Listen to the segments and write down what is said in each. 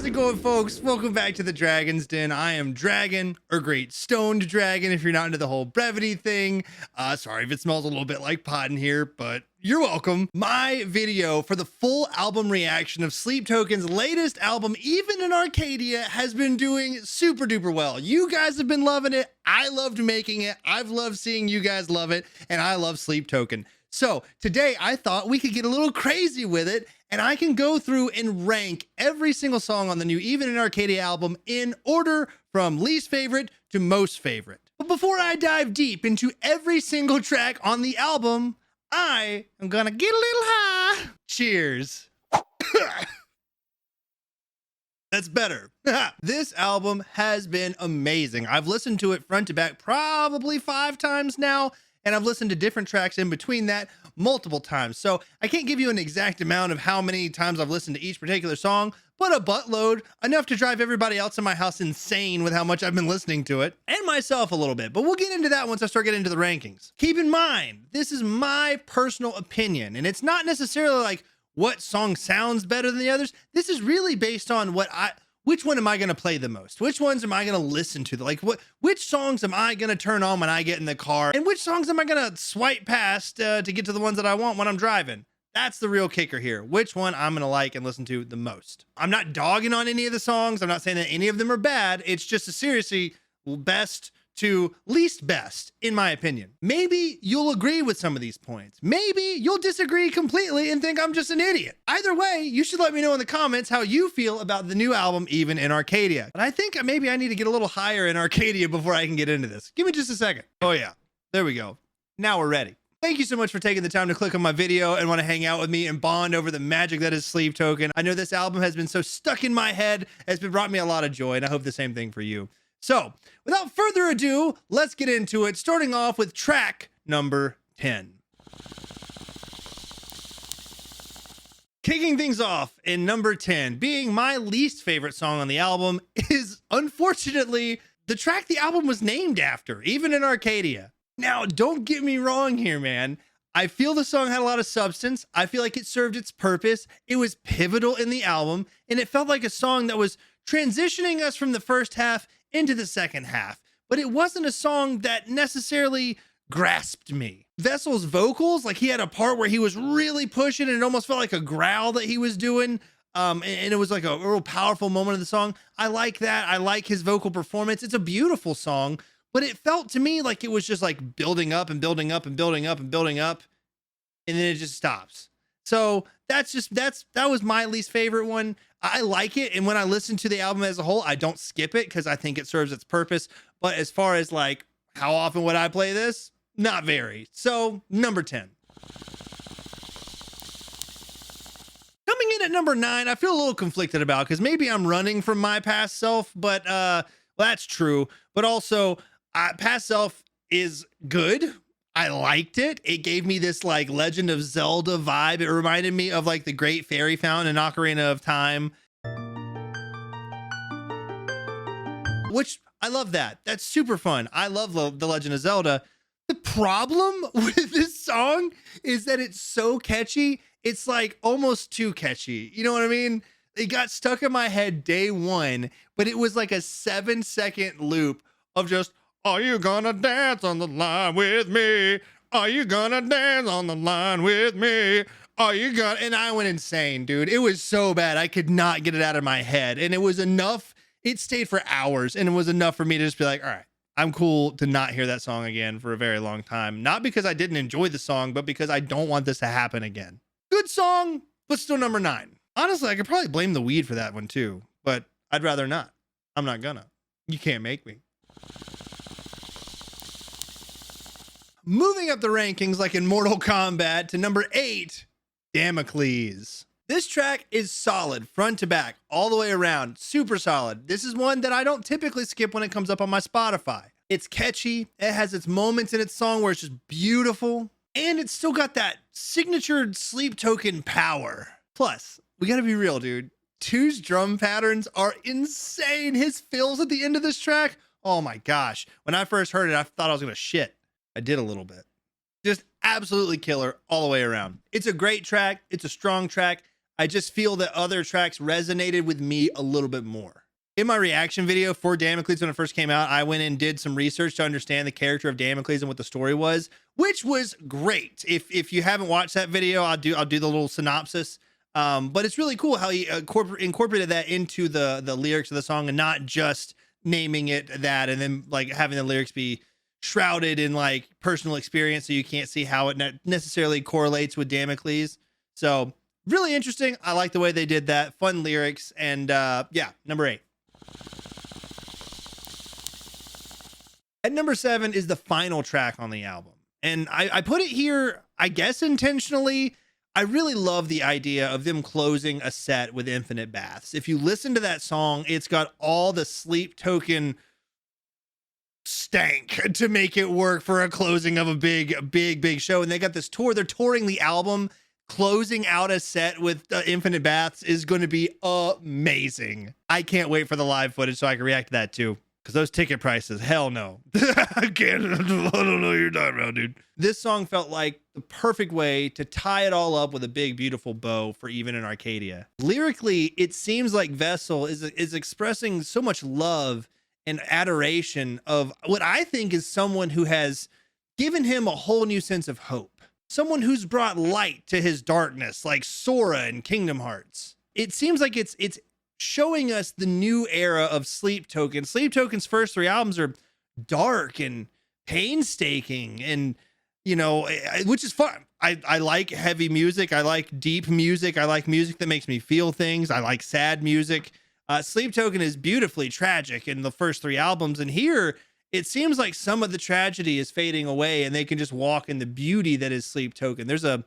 How's it going, folks? Welcome back to the Dragon's Den. I am Dragon, or Great Stoned Dragon if you're not into the whole brevity thing. Sorry if it smells a little bit like pot in here, but you're welcome. My video for the full album reaction of Sleep Token's latest album, Even in Arcadia, has been doing super duper well. You guys have been loving it. I loved making it. I've loved seeing you guys love it, and I love Sleep Token. So today I thought we could get a little crazy with it, and I can go through and rank every single song on the new Even in Arcadia album in order from least favorite to most favorite. But before I dive deep into every single track on the album, I am gonna get a little high. Cheers. That's better. This album has been amazing. I've listened to it front to back probably 5 times now, and I've listened to different tracks in between that multiple times. So I can't give you an exact amount of how many times I've listened to each particular song, but a buttload, enough to drive everybody else in my house insane with how much I've been listening to it, and myself a little bit, but we'll get into that once I start getting into the rankings. Keep in mind, this is my personal opinion, and it's not necessarily like what song sounds better than the others. This is really based on which one am I going to play the most? Which ones am I going to listen to? Like which songs am I going to turn on when I get in the car? And which songs am I going to swipe past to get to the ones that I want when I'm driving? That's the real kicker here. Which one I'm going to like and listen to the most. I'm not dogging on any of the songs. I'm not saying that any of them are bad. It's just a seriously best to least best, in my opinion. Maybe you'll agree with some of these points. Maybe you'll disagree completely and think I'm just an idiot. Either way, you should let me know in the comments how you feel about the new album, Even in Arcadia. But I think maybe I need to get a little higher in Arcadia before I can get into this. Give me just a second. Oh yeah, there we go. Now we're ready. Thank you so much for taking the time to click on my video and want to hang out with me and bond over the magic that is Sleep Token. I know this album has been so stuck in my head. It's been brought me a lot of joy, and I hope the same thing for you. So, without further ado, let's get into it, starting off with track number 10. Kicking things off in number 10, being my least favorite song on the album, is unfortunately the track the album was named after, Even in Arcadia. Now, don't get me wrong here, man. I feel the song had a lot of substance. I feel like it served its purpose. It was pivotal in the album, and it felt like a song that was transitioning us from the first half into the second half, but it wasn't a song that necessarily grasped me. Vessel's vocals, like he had a part where he was really pushing and it almost felt like a growl that he was doing. And it was like a real powerful moment of the song. I like that. I like his vocal performance. It's a beautiful song, but it felt to me like it was just like building up and building up and building up and building up, and then it just stops. So that was my least favorite one. I like it, and when I listen to the album as a whole, I don't skip it because I think it serves its purpose. But as far as like how often would I play this? Not very. So number 10. Coming in at number 9, I feel a little conflicted about because maybe I'm running from my past self, but well, that's true. But also, past self is good. I liked it. It gave me this like Legend of Zelda vibe. It reminded me of like the Great Fairy Fountain in Ocarina of Time, which I love that. That's super fun. I love the Legend of Zelda. The problem with this song is that it's so catchy. It's like almost too catchy. You know what I mean? It got stuck in my head day one, but it was like a 7-second loop of just, are you gonna dance on the line with me? Are you gonna dance on the line with me? Are you gonna? And I went insane, dude. It was so bad. I could not get it out of my head. And it was enough. It stayed for hours, and it was enough for me to just be like, all right, I'm cool to not hear that song again for a very long time. Not because I didn't enjoy the song, but because I don't want this to happen again. Good song, but still number 9. Honestly, I could probably blame the weed for that one too, but I'd rather not. I'm not gonna. You can't make me. Moving up the rankings like in Mortal Kombat to number 8, Damocles. This track is solid front to back, all the way around, super solid. This is one that I don't typically skip when it comes up on my Spotify. It's catchy, it has its moments in its song where it's just beautiful, and it's still got that signature Sleep Token power. Plus, we gotta be real, dude. 2's drum patterns are insane. His fills at the end of this track, oh my gosh. When I first heard it, I thought I was gonna shit. I did a little bit. Just absolutely killer all the way around. It's a great track. It's a strong track. I just feel that other tracks resonated with me a little bit more. In my reaction video for Damocles when it first came out, I went and did some research to understand the character of Damocles and what the story was, which was great. If you haven't watched that video, I'll do the little synopsis. But it's really cool how he incorporated that into the lyrics of the song and not just naming it that and then like having the lyrics be shrouded in like personal experience so you can't see how it necessarily correlates with Damocles. So really interesting. I like the way they did that. Fun lyrics. And yeah, number 8. At number 7 is the final track on the album. And I put it here, I guess intentionally. I really love the idea of them closing a set with Infinite Baths. If you listen to that song, it's got all the Sleep Token stank to make it work for a closing of a big show. And they got this tour. They're touring the album. Closing out a set with Infinite Baths is going to be amazing. I can't wait for the live footage so I can react to that too. Because those ticket prices, hell no. I can't. I don't know what you're talking about, dude. This song felt like the perfect way to tie it all up with a big, beautiful bow for even in Arcadia. Lyrically, it seems like Vessel is expressing so much love and adoration of what I think is someone who has given him a whole new sense of hope. Someone who's brought light to his darkness, like Sora in Kingdom Hearts. It seems like it's showing us the new era of Sleep Token. Sleep Token's first 3 albums are dark and painstaking and, you know, which is fun. I like heavy music. I like deep music. I like music that makes me feel things. I like sad music. Sleep Token is beautifully tragic in the first 3 albums. And here it seems like some of the tragedy is fading away and they can just walk in the beauty that is Sleep Token. There's a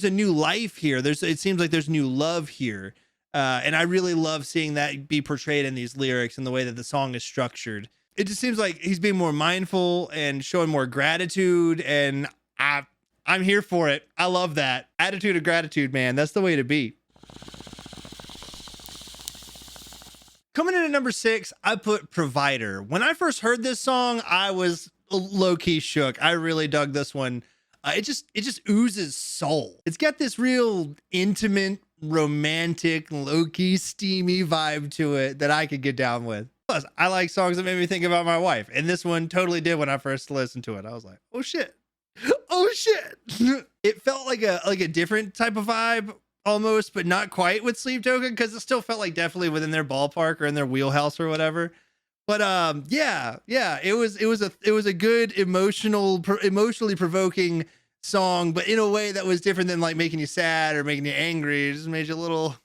new life here. It seems like there's new love here. And I really love seeing that be portrayed in these lyrics and the way that the song is structured. It just seems like he's being more mindful and showing more gratitude. And I'm here for it. I love that. Attitude of gratitude, man. That's the way to be. Coming in at number 6, I put Provider. When I first heard this song, I was low-key shook. I really dug this one. It just oozes soul. It's got this real intimate, romantic, low-key, steamy vibe to it that I could get down with. Plus, I like songs that made me think about my wife, and this one totally did when I first listened to it. I was like, oh shit. Oh shit. It felt like a different type of vibe almost, but not quite with Sleep Token, because it still felt like definitely within their ballpark or in their wheelhouse or whatever. But yeah, it was a good emotionally provoking song, but in a way that was different than like making you sad or making you angry. It just made you a little,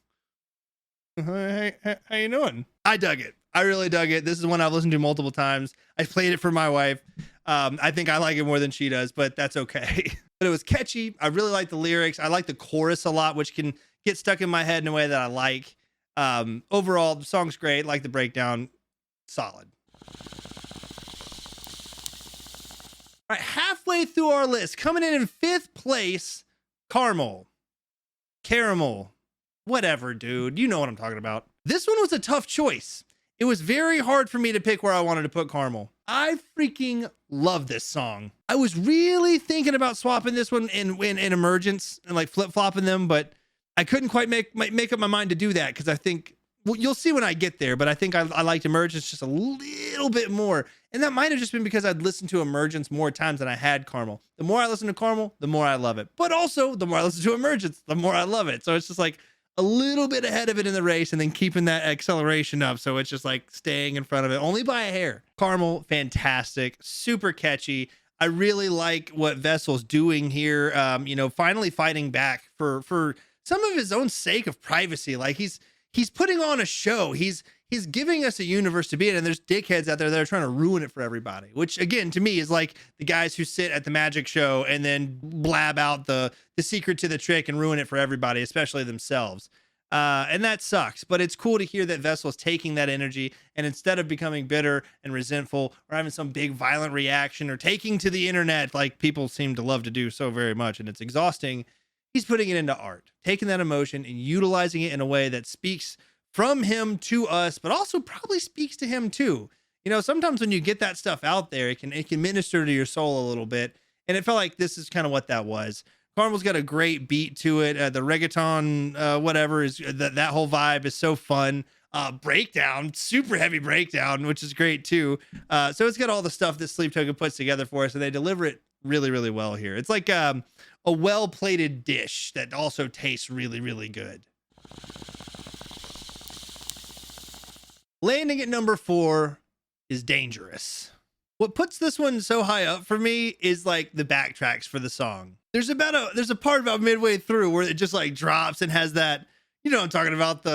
hey, how you doing? I dug it. I really dug it. This is one I've listened to multiple times. I played it for my wife. I think I like it more than she does, but that's okay. But it was catchy. I really like the lyrics. I like the chorus a lot, which can get stuck in my head in a way that I like. Overall, the song's great. Like the breakdown, solid. All right, halfway through our list, coming in 5th place, Caramel, whatever, dude. You know what I'm talking about. This one was a tough choice. It was very hard for me to pick where I wanted to put Caramel. I freaking love this song. I was really thinking about swapping this one in Emergence and like flip-flopping them, but I couldn't quite make up my mind to do that because I think, well, you'll see when I get there, but I think I liked Emergence just a little bit more. And that might have just been because I'd listened to Emergence more times than I had Caramel. The more I listen to Caramel, the more I love it. But also, the more I listen to Emergence, the more I love it. So it's just like a little bit ahead of it in the race and then keeping that acceleration up. So it's just like staying in front of it only by a hair. Caramel, fantastic, super catchy. I really like what Vessel's doing here. Finally fighting back for some of his own sake of privacy. Like he's putting on a show. He's giving us a universe to be in, and there's dickheads out there that are trying to ruin it for everybody, which again, to me is like the guys who sit at the magic show and then blab out the secret to the trick and ruin it for everybody, especially themselves. And that sucks, but it's cool to hear that Vessel's taking that energy and instead of becoming bitter and resentful or having some big violent reaction or taking to the internet like people seem to love to do so very much, and it's exhausting, he's putting it into art, taking that emotion and utilizing it in a way that speaks from him to us, but also probably speaks to him too. You know, sometimes when you get that stuff out there, it can minister to your soul a little bit. And it felt like this is kind of what that was. Carnival's got a great beat to it. The reggaeton, whatever, is that whole vibe is so fun. Breakdown, super heavy breakdown, which is great too. So it's got all the stuff that Sleep Token puts together for us, and they deliver it really, really well here. It's like a well-plated dish that also tastes really, really good. Landing at number 4 is Dangerous. What puts this one so high up for me is like the backtracks for the song. There's a part about midway through where it just like drops and has that, you know what I'm talking about,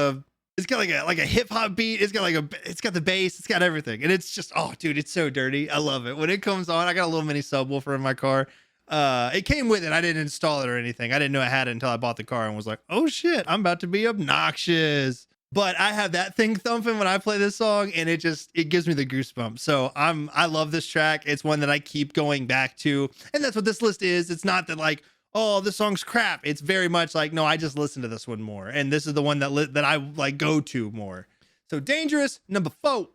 it's got like a hip hop beat. It's got the bass, it's got everything. And it's just, oh dude, it's so dirty. I love it. When it comes on, I got a little mini subwoofer in my car. It came with it. I didn't install it or anything. I didn't know I had it until I bought the car and was like, oh shit, I'm about to be obnoxious. But I have that thing thumping when I play this song, and it gives me the goosebumps. So I love this track. It's one that I keep going back to, and that's what this list is. It's not that like, oh, this song's crap. It's very much like, no, I just listen to this one more, and this is the one that I like go to more. So Dangerous, number 4.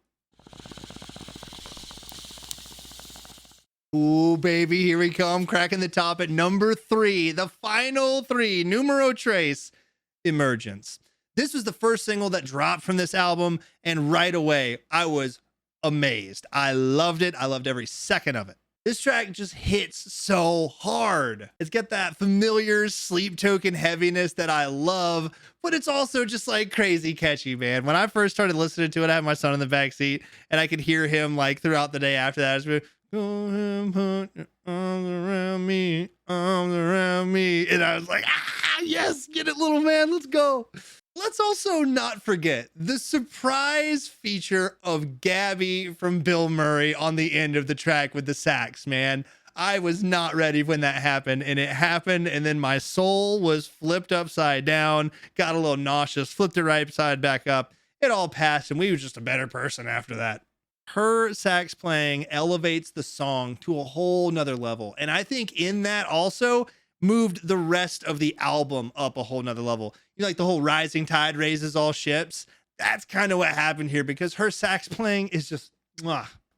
Ooh, baby, here we come, cracking the top at number 3, the final 3, numero tres, Emergence. This was the first single that dropped from this album, and right away, I was amazed. I loved it. I loved every second of it. This track just hits so hard. It's got that familiar Sleep Token heaviness that I love, but it's also just like crazy catchy, man. When I first started listening to it, I had my son in the backseat, and I could hear him like throughout the day after that. Go ahead, put your arms around me, and I was like, yes, get it, little man, let's go. Let's also not forget the surprise feature of Gabby from Bill Murray on the end of the track with the sax, man. I was not ready when that happened, and it happened, and then my soul was flipped upside down, got a little nauseous, flipped it right side back up. It all passed, and we were just a better person after that. Her sax playing elevates the song to a whole nother level, and I think in that also moved the rest of the album up a whole nother level. You know, like the whole rising tide raises all ships. That's kind of what happened here, because her sax playing is just,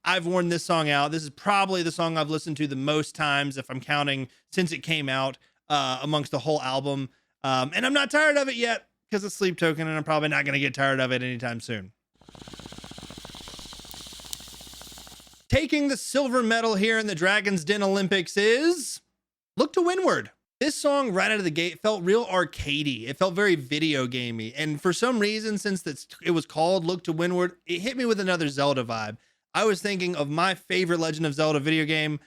I've worn this song out. This is probably the song I've listened to the most times, if I'm counting since it came out, amongst the whole album. And I'm not tired of it yet because it's Sleep Token, and I'm probably not going to get tired of it anytime soon. Taking the silver medal here in the Dragon's Den Olympics is Look to Windward. This song right out of the gate felt real arcadey. It felt very video gamey. And for some reason, since it was called Look to Windward, it hit me with another Zelda vibe. I was thinking of my favorite Legend of Zelda video game,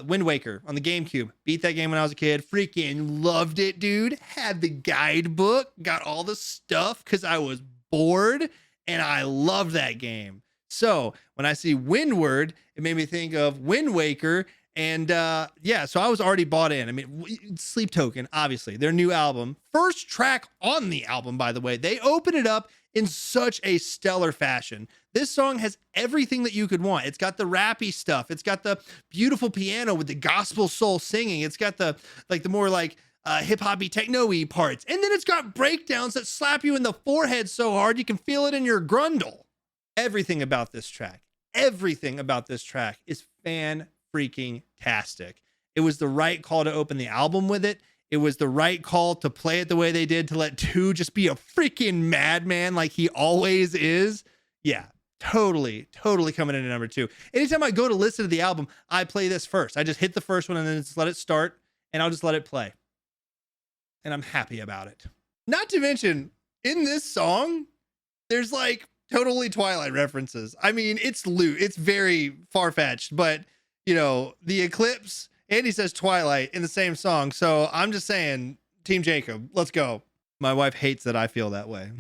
Wind Waker on the GameCube. Beat that game when I was a kid. Freaking loved it, dude. Had the guidebook, got all the stuff because I was bored, and I loved that game. So when I see Windward, it made me think of Wind Waker. And yeah, so I was already bought in. I mean, Sleep Token, obviously, their new album. First track on the album, by the way. They open it up in such a stellar fashion. This song has everything that you could want. It's got the rappy stuff. It's got the beautiful piano with the gospel soul singing. It's got the more hip-hoppy, techno-y parts. And then it's got breakdowns that slap you in the forehead so hard you can feel it in your grundle. Everything about this track is fan-freaking-tastic. It was the right call to open the album with it. It was the right call to play it the way they did, to let 2 just be a freaking madman like he always is. Yeah, totally coming in at number 2. Anytime I go to listen to the album, I play this first. I just hit the first one and then just let it start, and I'll just let it play. And I'm happy about it. Not to mention, in this song, there's like totally Twilight references. I mean, it's very far-fetched, but you know, the Eclipse, and he says Twilight in the same song. So I'm just saying, Team Jacob, let's go. My wife hates that I feel that way.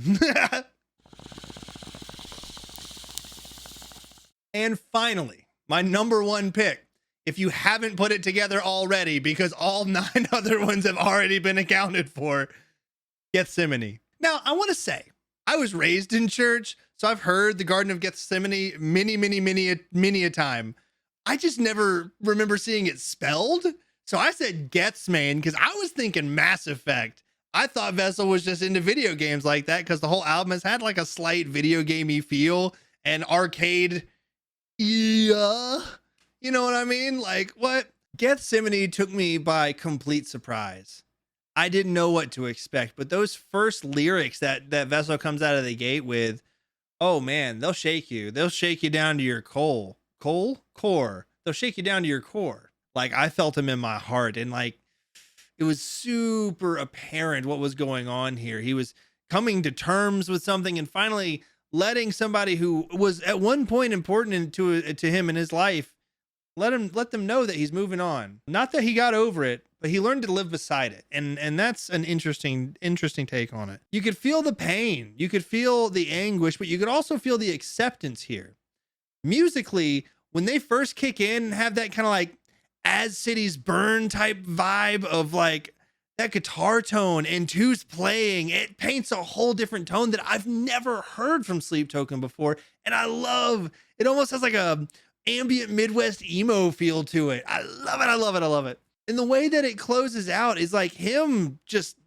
And finally, my number 1 pick. If you haven't put it together already, because all 9 other ones have already been accounted for, Gethsemane. Now, I want to say, I was raised in church, so I've heard the Garden of Gethsemane many a time. I just never remember seeing it spelled. So I said Gethsemane because I was thinking Mass Effect. I thought Vessel was just into video games like that because the whole album has had like a slight video gamey feel and arcade. Yeah. You know what I mean? Like, what? Gethsemane took me by complete surprise. I didn't know what to expect. But those first lyrics that Vessel comes out of the gate with, oh man, they'll shake you. They'll shake you down to your core. They'll shake you down to your core. Like, I felt him in my heart, and like, it was super apparent what was going on here. He was coming to terms with something and finally letting somebody who was at one point important to him in his life, let them know that he's moving on. Not that he got over it, but he learned to live beside it. And that's an interesting take on it. You could feel the pain, you could feel the anguish, but you could also feel the acceptance here. Musically, when they first kick in and have that kind of like As Cities Burn type vibe of like that guitar tone and who's playing, it paints a whole different tone that I've never heard from Sleep Token before. And I love it. Almost has like a ambient Midwest emo feel to it. I love it. I love it. I love it. And the way that it closes out is like him just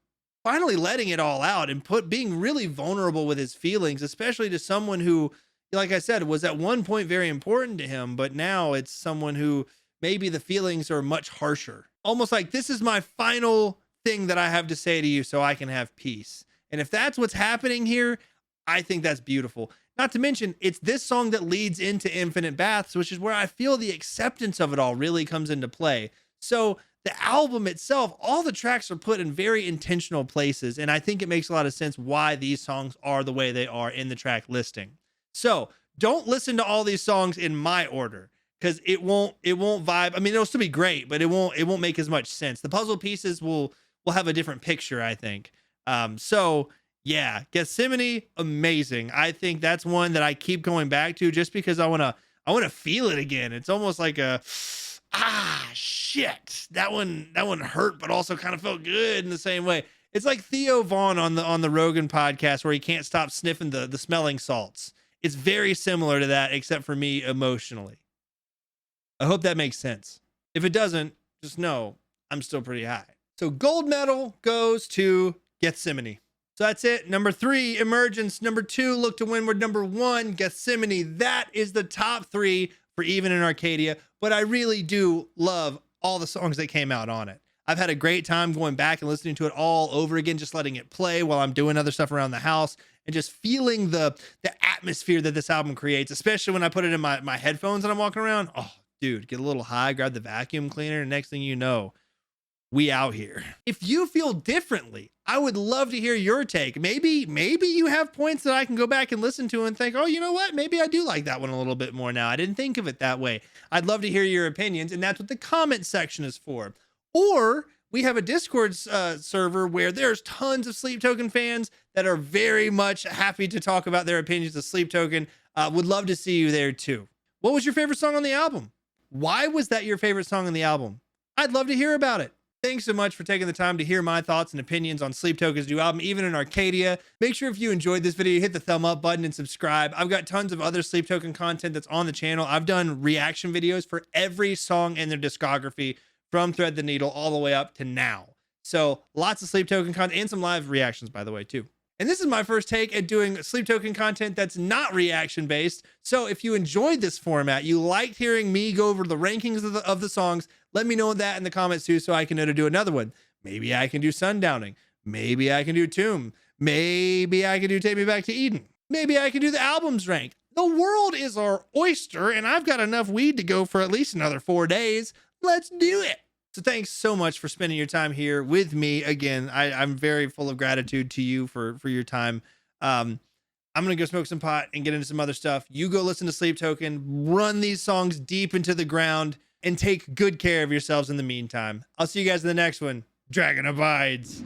finally letting it all out and being really vulnerable with his feelings, especially to someone who, like I said, was at one point very important to him, but now it's someone who maybe the feelings are much harsher. Almost like, this is my final thing that I have to say to you so I can have peace. And if that's what's happening here, I think that's beautiful. Not to mention, it's this song that leads into Infinite Baths, which is where I feel the acceptance of it all really comes into play. So the album itself, all the tracks are put in very intentional places. And I think it makes a lot of sense why these songs are the way they are in the track listing. So don't listen to all these songs in my order, because it won't vibe. I mean, it'll still be great, but it won't make as much sense. The puzzle pieces will have a different picture, I think. So yeah, Gethsemane, amazing. I think that's one that I keep going back to just because I want to feel it again. It's almost like a, shit, that one hurt, but also kind of felt good in the same way. It's like Theo Vaughn on the Rogan podcast, where he can't stop sniffing the smelling salts. It's very similar to that, except for me emotionally. I hope that makes sense. If it doesn't, just know I'm still pretty high. So gold medal goes to Gethsemane. So that's it. Number 3, Emergence. Number 2, Look to Windward. Number 1, Gethsemane. That is the top 3 for Even in Arcadia. But I really do love all the songs that came out on it. I've had a great time going back and listening to it all over again, just letting it play while I'm doing other stuff around the house and just feeling the atmosphere that this album creates, especially when I put it in my headphones and I'm walking around. Oh, dude, get a little high, grab the vacuum cleaner, and next thing you know, we out here. If you feel differently, I would love to hear your take. Maybe you have points that I can go back and listen to and think, oh, you know what? Maybe I do like that one a little bit more now. I didn't think of it that way. I'd love to hear your opinions, and that's what the comment section is for. Or we have a Discord server where there's tons of Sleep Token fans that are very much happy to talk about their opinions of Sleep Token. Would love to see you there too. What was your favorite song on the album? Why was that your favorite song on the album? I'd love to hear about it. Thanks so much for taking the time to hear my thoughts and opinions on Sleep Token's new album, Even in Arcadia. Make sure if you enjoyed this video, hit the thumb up button and subscribe. I've got tons of other Sleep Token content that's on the channel. I've done reaction videos for every song in their discography from Thread the Needle all the way up to now. So lots of Sleep Token content and some live reactions, by the way, too. And this is my first take at doing Sleep Token content that's not reaction based. So if you enjoyed this format, you liked hearing me go over the rankings of the songs, let me know that in the comments too, so I can know to do another one. Maybe I can do Sundowning. Maybe I can do Tomb. Maybe I can do Take Me Back to Eden. Maybe I can do the albums ranked. The world is our oyster, and I've got enough weed to go for at least another 4 days. Let's do it. So thanks so much for spending your time here with me. Again, I'm very full of gratitude to you for your time. I'm going to go smoke some pot and get into some other stuff. You go listen to Sleep Token, run these songs deep into the ground, and take good care of yourselves in the meantime. I'll see you guys in the next one. Dragon abides.